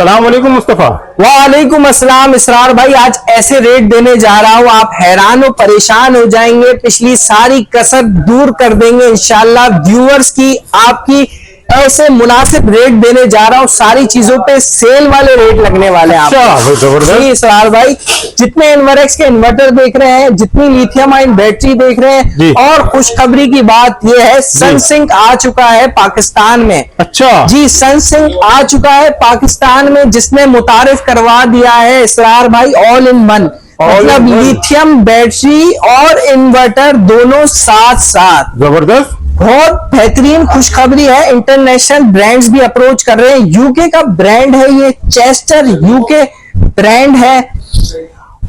अस्सलाम वालेकुम मुस्तफा। वालेकुम अस्सलाम इसरार भाई, आज ऐसे रेट देने जा रहा हूँ आप हैरान हो परेशान हो जाएंगे। पिछली सारी कसर दूर कर देंगे इंशाल्लाह। व्यूअर्स की आपकी ऐसे मुनासिब रेट देने जा रहा हूँ। सारी चीजों पे सेल वाले रेट लगने वाले हैं। अच्छा, जबरदस्त। इसरार भाई, जितने इन्वर्क्स के इन्वर्टर देख रहे हैं, जितनी लिथियम आयन बैटरी देख रहे हैं, और खुशखबरी की बात यह है सनसिंक आ चुका है पाकिस्तान में। अच्छा जी, सनसिंक आ चुका है पाकिस्तान में, जिसने मुतारिफ करवा दिया है इसरार भाई ऑल इन वन। मतलब लिथियम बैटरी और इन्वर्टर दोनों साथ साथ। जबरदस्त, बहुत बेहतरीन खुशखबरी है। इंटरनेशनल ब्रांड्स भी अप्रोच कर रहे हैं। यूके का ब्रांड है ये, चेस्टर यूके ब्रांड है।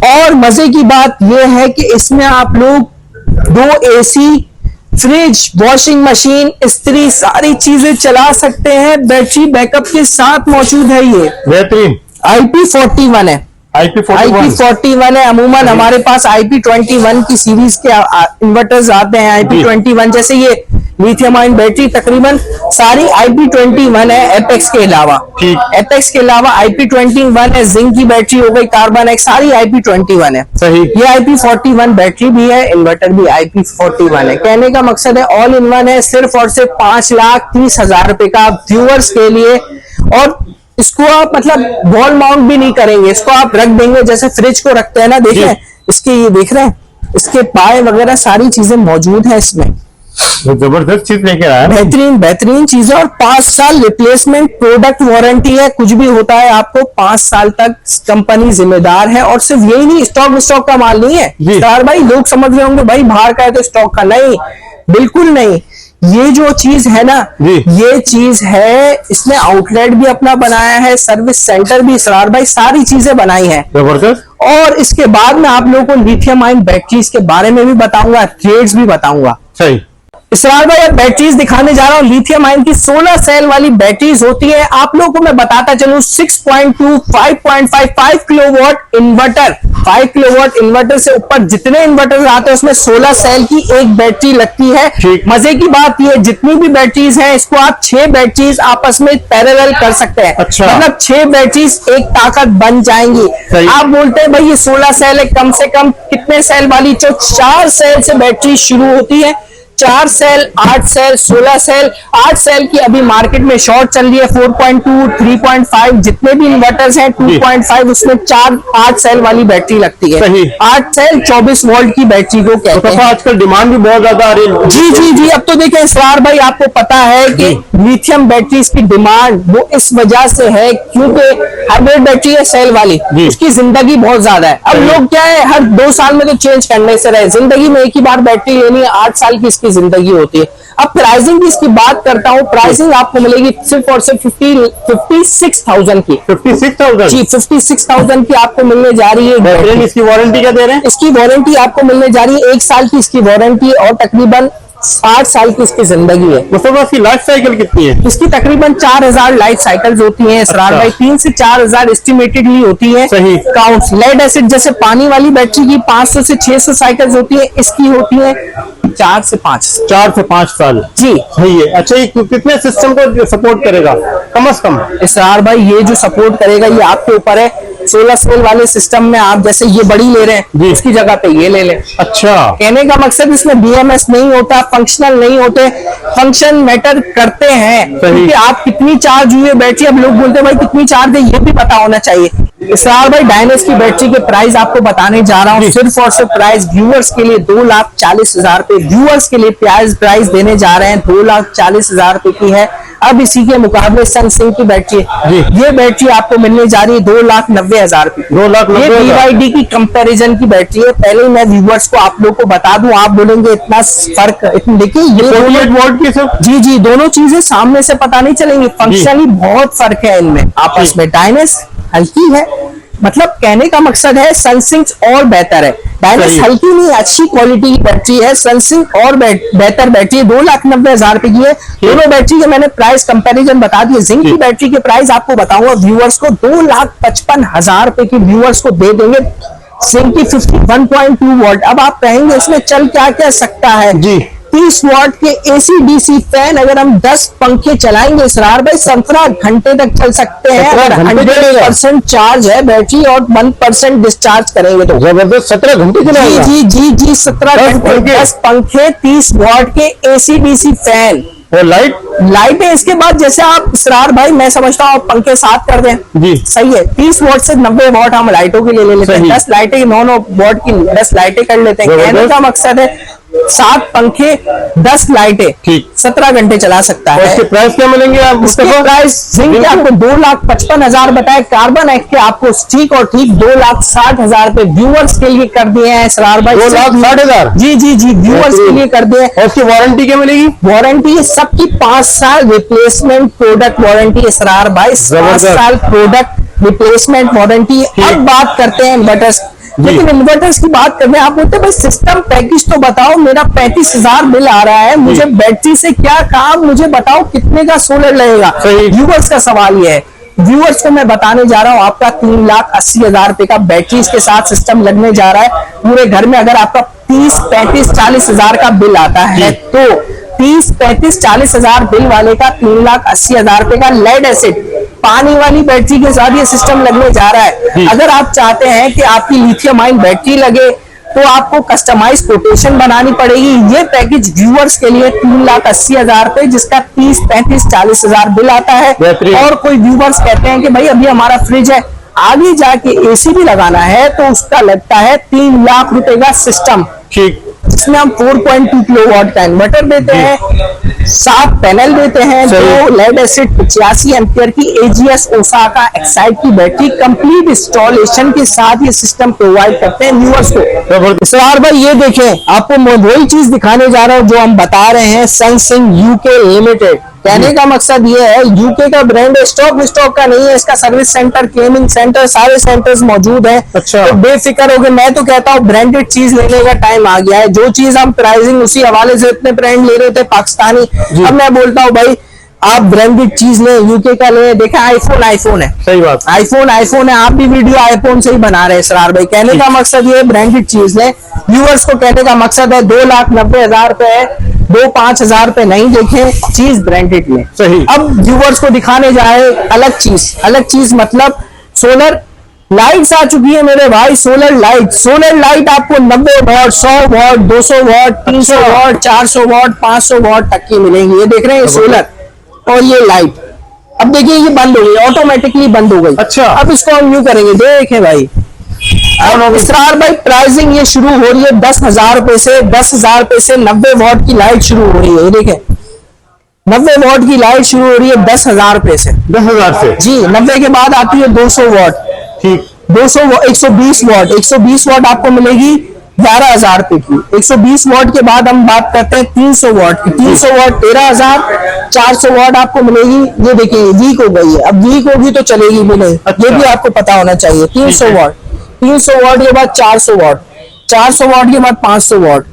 और मजे की बात यह है कि इसमें आप लोग 2 AC, फ्रिज, वॉशिंग मशीन, इस्त्री, सारी चीजें चला सकते हैं। बैटरी बैकअप के साथ मौजूद है। ये बेहतरीन IP41 है। IP41 है। अमूमन हमारे पास IP21 की सीरीज के इन्वर्टर्स आते हैं। IP21 जैसे ये लिथियम आयन बैटरी तकरीबन सारी IP21 है, एपेक्स के अलावा। एपेक्स के अलावा IP21 है, जिंक की बैटरी हो गई, कार्बन एक्स, सारी IP21 है। सही। ये IP41 बैटरी भी है, इन्वर्टर भी IP41 है। कहने का मकसद है ऑल इन वन है। सिर्फ और सिर्फ 5,30,000 रुपए का व्यूअर्स के लिए। और इसको आप मतलब वॉल माउंट भी नहीं करेंगे, इसको आप रख देंगे जैसे फ्रिज को रखते हैं ना। देखिए इसके, ये देख रहे हैं, इसके पाए वगैरह सारी चीजें मौजूद है इसमें। जबरदस्त चीज लेके आया, बेहतरीन चीज है। और 5 साल रिप्लेसमेंट प्रोडक्ट वारंटी है। कुछ भी होता है आपको 5 साल तक कंपनी जिम्मेदार है। और सिर्फ यही नहीं, स्टॉक का माल नहीं है यार भाई। लोग समझ रहे होंगे भाई बाहर का है तो स्टॉक का, नहीं, बिल्कुल नहीं। ये जो चीज है ना, ये चीज है, इसने आउटलेट भी अपना बनाया है, सर्विस सेंटर भी इसरार भाई, सारी चीजें बनाई है। जबरदस्त। और इसके बाद में आप लोगों को लिथियम आयन बैटरीज के बारे में भी बताऊंगा, रेट्स भी बताऊंगा। सही। इसरार भाई, अब बैटरीज दिखाने जा रहा हूँ। लिथियम आयन की 16 सेल वाली बैटरीज होती है। आप लोगों को मैं बताता चलूं, 6.2, 5.5, 5 किलोवाट इन्वर्टर, 5 किलोवाट इन्वर्टर से ऊपर जितने इन्वर्टर आते हैं उसमें 16 सेल की एक बैटरी लगती है। मजे की बात ये, जितनी भी बैटरीज हैं इसको आप 6 बैटरीज आपस में पैरेलल कर सकते हैं। अच्छा। मतलब 6 बैटरीज एक ताकत बन जाएंगी। आप बोलते हैं भाई ये 16 सेल है, कम से कम कितने सेल वाली? जो 4 सेल से बैटरी शुरू होती है, 4 सेल, 8 सेल, 16 सेल। 8 सेल की अभी मार्केट में शॉर्ट चल रही है। 4.2, 3.5 जितने भी इन्वर्टर्स हैं, 2.5 उसमें 8 सेल वाली बैटरी लगती है। 8 सेल 24 वोल्ट की बैटरी को कहते हैं। आजकल डिमांड भी बहुत ज्यादा आ रही है। जी। अब तो देखें इसरार भाई, आपको पता है कि लिथियम बैटरीज की डिमांड वो इस वजह से है क्योंकि हाइब्रिड बैटरी है सेल वाली, उसकी जिंदगी बहुत ज्यादा है। अब लोग क्या है, हर 2 साल में तो चेंज करने से रहे। जिंदगी में एक ही बार बैटरी लेनी है, 8 साल की इसकी जिंदगी होती है। अब प्राइसिंग की इसकी बात करता हूँ। प्राइसिंग आपको मिलेगी सिर्फ और सिर्फ 56,000 की। 56,000 जी, 56,000 की आपको मिलने जा रही है। इसकी वारंटी क्या दे रहे हैं? इसकी वारंटी आपको मिलने जा रही है 1 साल की इसकी वारंटी, और तकरीबन 8 साल की इसकी जिंदगी है। मतलब इसकी लाइफ साइकिल कितनी है? इसकी तकरीबन 4000 लाइफ साइकिल्स होती हैं इसरार भाई। 3 से 4000 एस्टिमेटेडली होती है। सही। काउंट्स लेड एसिड जैसे पानी वाली बैटरी की 500 से 600 साइकिल्स होती है, इसकी होती है 4 से 5 साल। जी सही है। अच्छा, ये कितने सिस्टम को सपोर्ट करेगा कम से कम? इसरार भाई, ये जो सपोर्ट करेगा ये आपके ऊपर है। 16 सेल वाले सिस्टम में आप जैसे ये बड़ी ले रहे हैं, इसकी जगह पे ये ले लें। अच्छा। कहने का मकसद इसमें BMS नहीं होता, फंक्शनल नहीं होते। फंक्शन मैटर करते हैं क्योंकि आप कितनी चार्ज हुई है बैटरी। अब लोग बोलते हैं भाई कितनी चार्ज है, ये भी पता होना चाहिए। इसरार भाई, डायनेस की बैटरी के प्राइस आपको बताने जा रहा हूँ। सिर्फ और सिर्फ प्राइस व्यूअर्स के लिए 2,40,000 रुपए व्यूअर्स के लिए प्राइस देने जा रहे हैं। 2,40,000 रुपए की है। अब इसी के मुकाबले सनसिंक की बैटरी, ये बैटरी आपको मिलने जा रही है 2,90,000 रुपए। 2,90,000। ये BYD की कंपैरिजन की बैटरी है। पहले मैं व्यूअर्स को आप लोग को बता दूं, आप बोलेंगे इतना फर्क, इतना देखिए ये 48 वोल्ट की सब। जी, दोनों चीजें सामने से पता नहीं चलेंगी। फंक्शनली बहुत फर्क है इनमें आपस में। डायनेस हल्की है, मतलब कहने का मकसद है सनसिंक और बेहतर है। डायनेस हल्की नहीं, अच्छी क्वालिटी की बैटरी है। सनसिंक और बेहतर बैटरी है। 2,90,000 रुपए की है। दोनों बैटरी के मैंने प्राइस कंपैरिजन बता दिए। जिंक की बैटरी के प्राइस आपको बताऊंगा व्यूअर्स को, 2,55,000 रुपए की व्यूअर्स को दे देंगे। जिंक की 51.2 वोल्ट। अब आप कहेंगे इसमें चल क्या क्या सकता है जी। 30 वॉट के एसी डीसी फैन अगर हम 10 पंखे चलाएंगे इसरार भाई 17 घंटे तक चल सकते हैं। 17 अगर घंटे 100% चार्ज है बैटरी और 1% डिस्चार्ज करेंगे तो जबरदस्त 17 घंटे जी चलाएगा। जी जी जी 17 घंटे 10 पंखे 30 वॉट के एसी डीसी फैन और लाइटें इसके बाद जैसे आप इसरार भाई मैं समझता हूँ आप पंखे 7 कर दें जी सही है। 30 वॉट से 90 वॉट हम लाइटों के लिए ले लेते हैं, सही। 10 लाइटें 9 वॉट की 10 लाइटें कर लेते हैं। कहने जबरदस्त। का मकसद है 7 पंखे 10 लाइटें ठीक। 17 घंटे चला सकता और है। इसके प्राइस क्या मिलेंगे आप इसके मुस्तफा? प्राइस जिंक के आपको 2,55,000 बताए, कार्बन एक्ट के आपको ठीक और ठीक 2,60,000 पे व्यूअर्स के लिए कर दिए हैं इसरार भाई। 2,60,000 जी जी जी व्यूअर्स के लिए कर दिए हैं। और उसकी वारंटी क्या मिलेगी? वारंटी सबकी 5 साल रिप्लेसमेंट प्रोडक्ट वारंटी इसरार भाई, 5 जबरदस्त। साल प्रोडक्ट रिप्लेसमेंट वारंटी। अब बात करते हैं इन्वर्टर्स, लेकिन इन्वर्टर्स की बात करने आप बोलते हैं भाई सिस्टम पैकेज तो बताओ, मेरा 35,000 बिल आ रहा है, मुझे बैटरी से क्या काम, मुझे बताओ कितने का सोलर लगेगा। सही। व्यूअर्स का सवाल ये है, व्यूअर्स को मैं बताने जा रहा हूँ आपका 3,80,000 रुपए का बैटरी के साथ सिस्टम लगने जा रहा है पूरे घर में। अगर आपका 30, 35, 40,000 का बिल आता है तो 30, 35, 40,000 बिल वाले का 3,80,000 रुपए का लेड एसिड पानी वाली बैटरी के साथ ये सिस्टम लगने जा रहा है। अगर आप चाहते हैं कि आपकी लिथियम आयन बैटरी लगे तो आपको कस्टमाइज कोटेशन बनानी पड़ेगी। ये पैकेज व्यूअर्स के लिए 3,80,000 रुपए, जिसका 30, 35, 40,000 बिल आता है। बेहतरीन। और कोई व्यूअर्स कहते हैं कि भाई अभी हमारा फ्रिज है, आगे जाके एसी भी लगाना है तो उसका लगता है 3 लाख रुपए का सिस्टम, ठीक। जिसमें हम 4.2 किलोवाट का इन्वर्टर देते हैं, 7 पैनल देते हैं, सही। 2 लेड एसिड 85 एम्पियर की एजीएस ओसाका एक्साइड की बैटरी कंप्लीट इंस्टॉलेशन के साथ ये सिस्टम प्रोवाइड करते हैं व्यूअर्स को। इसरार भाई ये देखें, आपको मैं वही चीज दिखाने जा रहा हूँ जो हम बता रहे हैं, सनसिंग यूके लिमिटेड। कहने का मकसद ये है यूके का ब्रांड है, स्टॉक का नहीं है, इसका सर्विस सेंटर, क्लीनिंग सेंटर, सारे सेंटर्स मौजूद हैं। अच्छा। तो बेफिक्र हो गए। मैं तो कहता हूँ ब्रांडेड चीज लेने का टाइम आ गया है। जो चीज हम प्राइसिंग उसी हवाले से इतने ब्रांड ले रहे थे पाकिस्तानी, अब मैं बोलता हूँ भाई आप ब्रांडेड चीज लें, यूके का लें। देखा आईफोन है, सही बात। आईफोन है, आप भी वीडियो आईफोन से ही बना रहे हैं इसरार भाई। कहने का मकसद ये ब्रांडेड चीज लें। व्यूअर्स को कहने का मकसद है 2,90,000 रुपए, 2-5,000 रुपए नहीं देखें, चीज ब्रांडेड लें। सही। अब व्यूअर्स को दिखाने जाए अलग चीज मतलब सोलर लाइट्स आ चुकी है मेरे भाई। सोलर लाइट आपको 90 what, 100 what, 200 what, 300 what, 400 what, 500 what तक की मिलेंगी। ये देख रहे हैं सोलर और ये लाइट। अब देखिए ये बंद हो गई, ऑटोमेटिकली बंद हो गई। अच्छा। अब इसको हम यूं करेंगे, देखें भाई। अब इसरार भाई प्राइसिंग ये शुरू हो रही है 10,000 रुपए से। 10,000 रुपए से 90 वॉट की लाइट शुरू हो रही है। ये देखें 90 वॉट की लाइट शुरू हो रही है 10,000 रुपए से। 10,000 से जी 90 के बाद आती है 200 वॉट, ठीक। 120 वॉट। 120 वॉट आपको मिलेगी 11,000 रुपए की। 120 वॉट के बाद हम बात करते हैं 300 वॉट की। 300 वॉट 13,000। 400 वॉट आपको मिलेगी, ये देखिए वीक हो गई है, अब वीक होगी तो चलेगी भी नहीं। अच्छा। ये भी आपको पता होना चाहिए। 300 वॉट, 300 वॉट के बाद 400 वॉट, 400 वॉट के बाद 500 वॉट।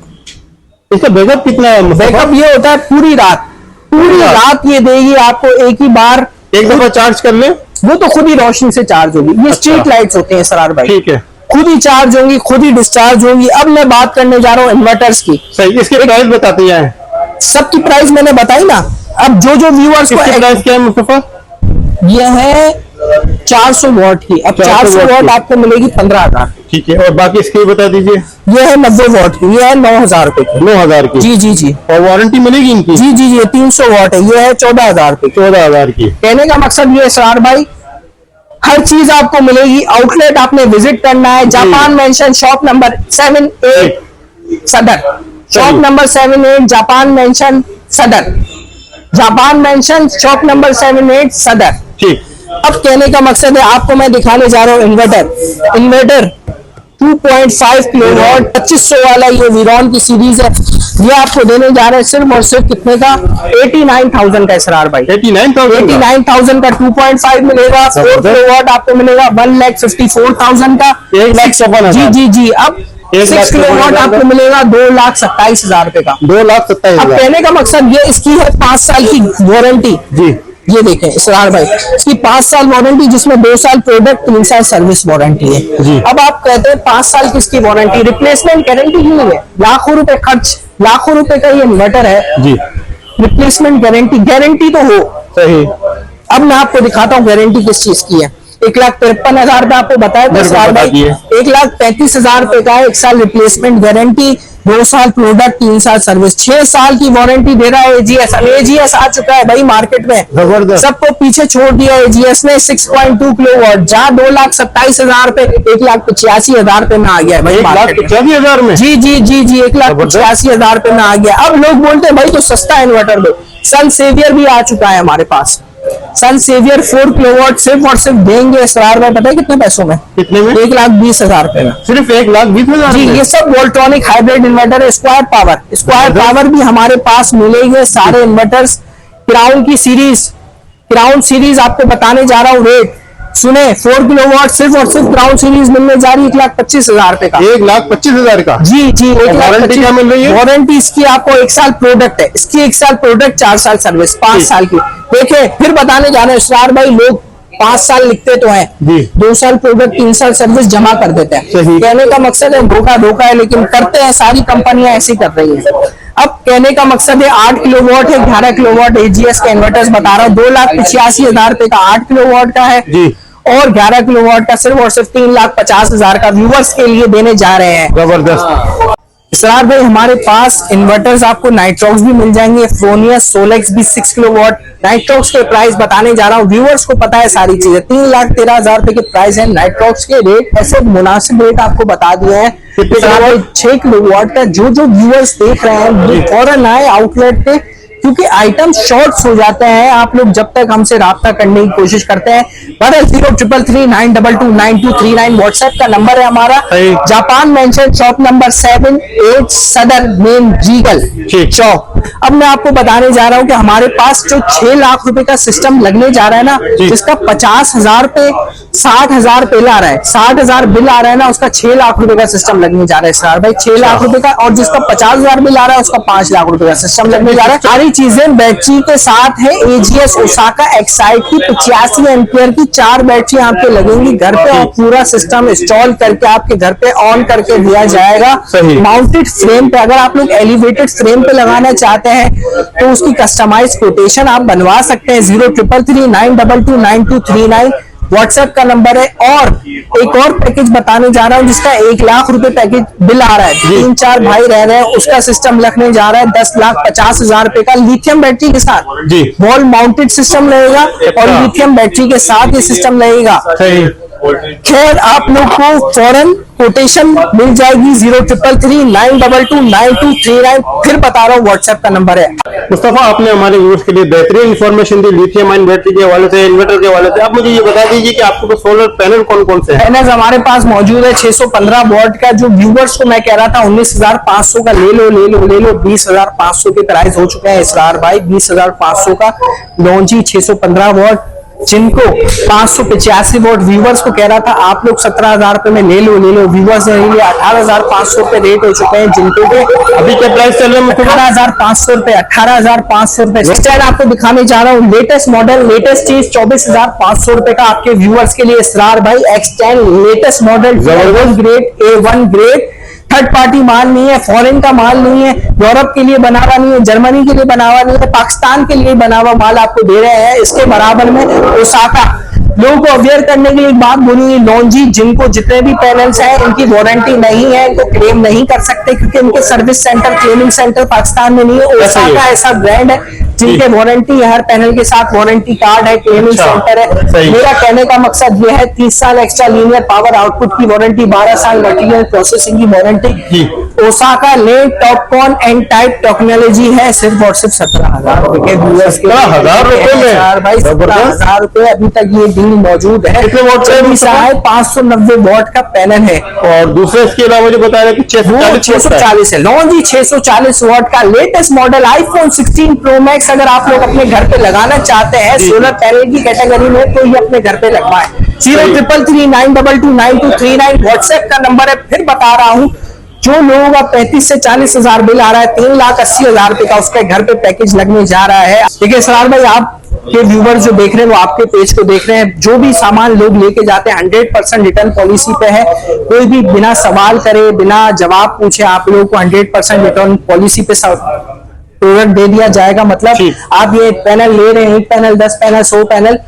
इसका बैकअप कितना है मुस्तफा? बैकअप ये होता है पूरी रात ये देगी आपको एक ही बार। एक दफा चार्ज कर ले, वो तो खुद ही रोशनी से चार्ज होगी। ये स्ट्रीट लाइट्स होते हैं सरार भाई, ठीक है। खुद ही चार्ज होंगी, खुद ही डिस्चार्ज होंगी। अब मैं बात करने जा रहा हूँ इन्वर्टर्स की। सही। इसके प्राइस बताते हैं, सबकी प्राइस मैंने बताई ना। अब जो व्यूअर्स इसकी को प्राइस क्या है मुस्तफा? ये है 400 वॉट की। अब 400 वॉट वॉट की। आपको मिलेगी 15,000। ठीक है। और बाकी इसकी बता दीजिए। ये है 90 वॉट की, ये है 9,000 रुपए की। 9,000 की। जी जी जी और वारंटी मिलेगी इनकी? जी जी जी 300 वॉट है, ये है 14,000 रुपए की। 14,000 की। कहने का मकसद ये सरार भाई हर चीज आपको मिलेगी। आउटलेट आपने विजिट करना है, जापान मेंशन शॉप नंबर 78 सदर, शॉप नंबर 78 जापान मेंशन सदर, जापान मेंशन शॉप नंबर 78 सदर। ठीक। अब कहने का मकसद है आपको मैं दिखाने जा रहा हूँ इन्वर्टर 2.5 किलोवाट 2500 वाला, ये वीरॉन की सीरीज है। ये आपको देने जा रहे हैं सिर्फ और सिर्फ कितने का? 89,000 का इसरार भाई। 89,000 का 2.5 मिलेगा। 4 किलोवाट आपको मिलेगा 1,54,000 का। 1,57,000। जी जी जी। अब 6 किलोवाट आपको मिलेगा 2,27,000 रुपए का। 2,27,000। अब कहने का मकसद ये इसकी है 5 साल की वारंटी। जी। ये देखें इसरार भाई, इसकी 5 साल वारंटी, जिसमें 2 साल प्रोडक्ट, 3 साल सर्विस वारंटी है। अब आप कहते हैं 5 साल की इसकी वारंटी, रिप्लेसमेंट गारंटी नहीं है, लाखों रुपए खर्च, लाखों रुपए का ये इन्वर्टर है जी, रिप्लेसमेंट गारंटी तो हो सही। अब मैं आपको दिखाता हूँ गारंटी किस चीज की है। 1,53,000 रुपए आपको बताया था इसरार भाई, 1,35,000 रुपए का है, 1 साल रिप्लेसमेंट गारंटी, 2 साल प्रोडक्ट, 3 साल सर्विस, 6 साल की वारंटी दे रहा है एजीएस। अब एजीएस आ चुका है भाई मार्केट में, सबको पीछे छोड़ दिया एजीएस ने। 6.2 किलोवाट, जहाँ 2,27,000 रुपए 1,85,000 रुपए में आ गया है भाई, 1,85,000 में, जी जी जी जी 1,85,000 रुपए में आ गया। अब लोग बोलते हैं भाई तो सस्ता इन्वर्टर दो। सन सेवियर भी आ चुका है हमारे पास, सन सेवियर 4 किलोवाट सिर्फ और सिर्फ देंगे इसरार भाई, पता है कितने पैसों में? कितने में? 1,20,000 रुपए में, सिर्फ 1,20,000 जी। ये सब वोल्ट्रॉनिक हाइब्रिड इन्वर्टर है। स्क्वायर पावर भी हमारे पास मिलेंगे सारे इन्वर्टर्स। क्राउन सीरीज आपको बताने जा रहा हूँ रेट, सुने, 4 किलोवाट सिर्फ और सिर्फ क्राउन सीरीज मिलने जा रही है 1,25,000 रुपए का। 1,25,000 का जी जी। वारंटी क्या मिल रही है? वारंटी इसकी आपको 1 साल प्रोडक्ट है, इसकी 1 साल प्रोडक्ट, 4 साल सर्विस, 5 साल की। देखिए फिर बताने जा रहे हैं इसरार भाई, लोग 5 साल लिखते तो हैं, 2 साल प्रोडक्ट, 3 साल सर्विस जमा कर देते हैं। कहने का मकसद है धोखा है, लेकिन करते हैं, सारी कंपनियां ऐसी कर रही हैं। अब कहने का मकसद है 8 किलोवाट है, 11 किलोवाट एजीएस का इन्वर्टर्स बता रहा हूँ, 2,85,000 रुपए का 8 किलोवाट का है और 11 किलोवाट का सिर्फ और सिर्फ 3,50,000 का व्यूवर्स के लिए देने जा रहे हैं। जबरदस्त इसरार भाई, हमारे पास इन्वर्टर्स आपको नाइट्रॉक्स भी मिल जाएंगे, फ्रोनियस सोलेक्स भी 6 किलोवाट। नाइट्रॉक्स के प्राइस बताने जा रहा हूँ, व्यूअर्स को पता है सारी चीजें। 3,13,000 रुपए के प्राइस है। नाइट्रॉक्स के रेट ऐसे मुनासिब रेट आपको बता दिए हैं। 6 किलोवाट का जो व्यूअर्स देख रहे हैं फौरन आए आउटलेट पे, क्योंकि आइटम शॉर्ट्स हो जाते हैं। आप लोग जब तक हमसे राब्ता करने की कोशिश करते हैं, 03339229239 व्हाट्सएप का नंबर है हमारा। जापान मेंशन, शॉप नंबर 7-8 सदर मेन रीगल चौक। अब मैं आपको बताने जा रहा हूं कि हमारे पास जो 6 लाख रुपए का सिस्टम लगने जा रहा है ना, जिसका 50,000 रुपए 60,000 बिल आ रहा है, 60,000 बिल आ रहा है ना, उसका 6 लाख रुपए का सिस्टम लगने जा रहा है सर भाई, 6 लाख रुपए का। और जिसका 50,000 बिल आ रहा है उसका 5 लाख रुपए का सिस्टम लगने जा रहा है। सारी चीजें बैटरी के साथ है। एजीएस ओसाका एक्साइड की 85 एम्पियर की 4 बैटरी आपके लगेंगी घर पे, और पूरा सिस्टम इंस्टॉल करके आपके घर पे ऑन करके दिया जाएगा माउंटेड फ्रेम पे। अगर आप लोग एलिवेटेड फ्रेम पे लगाना चाहते हैं तो उसकी कस्टमाइज कोटेशन आप बनवा सकते हैं। 03339229239 व्हाट्सएप का नंबर है। और एक और पैकेज बताने जा रहा हूं जिसका 1 लाख रुपए पैकेज बिल आ रहा है, 3-4 भाई रह रहे हैं, उसका सिस्टम लगने जा रहा है 10,50,000 रुपए का, लिथियम बैटरी के साथ वॉल माउंटेड सिस्टम लगेगा और लिथियम बैटरी के साथ ये सिस्टम लगेगा। खैर आप लोग को फौरन कोटेशन मिल जाएगी। 03339229239 फिर बता रहा हूँ व्हाट्सएप का नंबर है। मुस्तफा, आपने हमारे व्यूअर्स के लिए बेहतरीन इंफॉर्मेशन दी लिथियम आयन बैटरी के हवाले से, इन्वर्टर के हवाले से। आप मुझे ये बता दीजिए कि आपके पास सोलर पैनल कौन कौन से हैं? पैनल हमारे पास मौजूद है 615 वॉट का। जो व्यूअर्स को मैं कह रहा था 19,500 का ले लो 20,500 के प्राइस हो चुके हैं इसरार भाई। 20,500 का लॉन्जी 615 वॉट, जिनको 585 वोट व्यूवर्स को कह रहा था आप लोग 17,000 रुपए में ले लो व्यूवर्स ने लिए 18,500 रुपए रेट हो चुके हैं, जिनको के अभी क्या प्राइस चल रहा है? 18,500 रुपए, 18,500 रुपए। स्टैंड आपको दिखाने जा रहा हूँ, लेटेस्ट मॉडल, लेटेस्ट चीज 24,500 रुपए का आपके व्यूवर्स के लिए इसरार भाई। X10 लेटेस्ट मॉडल, जबरदस्त grade, A1 grade, third party माल नहीं है, फॉरेन का माल नहीं है, यूरोप के लिए बना हुआ नहीं है, जर्मनी के लिए बना हुआ नहीं है, पाकिस्तान के लिए बना हुआ माल आपको दे रहे हैं। इसके बराबर में ओसाका। लोगों को अवेयर करने के लिए एक बात बोलूंगी, लॉन्जी जिनको जितने भी पैनल्स हैं इनकी वारंटी नहीं है, इनको क्लेम नहीं कर सकते क्योंकि इनके service centre, cleaning centre Pakistan में नहीं है। ओसाका ऐसा ब्रांड है जिनके वारंटी है, हर पैनल के साथ वारंटी कार्ड है, क्लीनिंग सेंटर है। मेरा कहने का मकसद ये है 30 साल एक्स्ट्रा लीनियर पावर आउटपुट की वारंटी, 12 साल मटेरियल प्रोसेसिंग की वारंटी। ओसाका ले टॉपकॉन एंड टाइप टेक्नोलॉजी है, सिर्फ और सिर्फ 17,000 रुपए के व्यूअर्स के 17,000 रुपए में भाई, 17,000 रुपए अभी तक ये डील मौजूद है। 590 वॉट का पैनल है। और दूसरे इसके अलावा मुझे बता रहे कि 640 है लॉन्जी 640 वॉट का latest model iPhone 16 pro max. अगर आप लोग अपने घर पे लगाना चाहते हैं सोलर पैनल की कैटेगरी में तो ये अपने घर पे लगवाएं। 03339229239 व्हाट्सएप का नंबर है। फिर बता रहा हूँ, जो लोगों का 35 से 40,000 बिल आ रहा है, 3,80,000 रुपए का उसके घर पे पैकेज लगने जा रहा है। देखिए सरार भाई, आप के व्यूवर्स जो देख रहे हैं वो आपके पेज को देख रहे हैं, जो भी सामान लोग लेके जाते हैं 100% रिटर्न पॉलिसी पे है। कोई भी बिना सवाल करे, बिना जवाब पूछे आप लोगों को 100% रिटर्न पॉलिसी पे प्रोडक्ट दे दिया जाएगा। मतलब आप ये पैनल ले रहे हैं, 1 पैनल, 10 पैनल, 100 पैनल,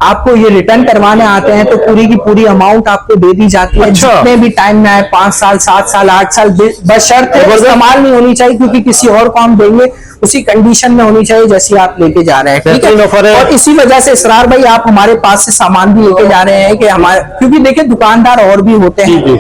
आपको ये रिटर्न करवाने आते हैं तो पूरी की पूरी अमाउंट आपको दे दी जाती है। जितने भी टाइम में आए, 5 साल, 7 साल, 8 साल, बशर्ते इस्तेमाल नहीं होनी चाहिए, क्योंकि किसी और को हम देंगे उसी कंडीशन में होनी चाहिए जैसी आप लेके जा रहे हैं। ठीक है, और इसी वजह से इसरार भाई आप हमारे पास से सामान भी लेके जा रहे हैं कि हमारे, क्योंकि देखिए दुकानदार और भी होते हैं,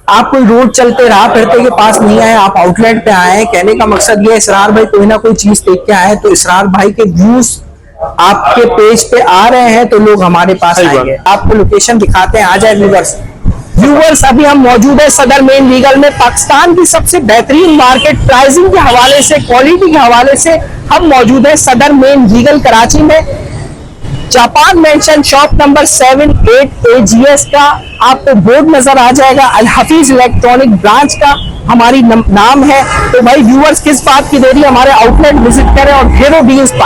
आप कोई रोड चलते राह फिरते के पास नहीं आए, आप आउटलेट पे आए, कहने का मकसद ये इसरार भाई कोई ना कोई चीज देख के आए, तो इसरार भाई के व्यूज आपके पेज पे आ रहे हैं तो लोग हमारे पास आएंगे। आपको लोकेशन दिखाते हैं, आ जाए व्यूवर्स। अभी हम मौजूद है सदर मेन लीगल में, पाकिस्तान की सबसे बेहतरीन मार्केट प्राइसिंग के हवाले से, क्वालिटी के हवाले से हम मौजूद है सदर मेन लीगल कराची में। Japan mention shop number 7-8 AGS का आपको बोर्ड नजर आ जाएगा, अल हफीज इलेक्ट्रॉनिक ब्रांच का हमारी नाम है। तो भाई व्यूवर्स किस बात की देरी, हमारे आउटलेट विजिट करें और ढेरों डील्स पाएं।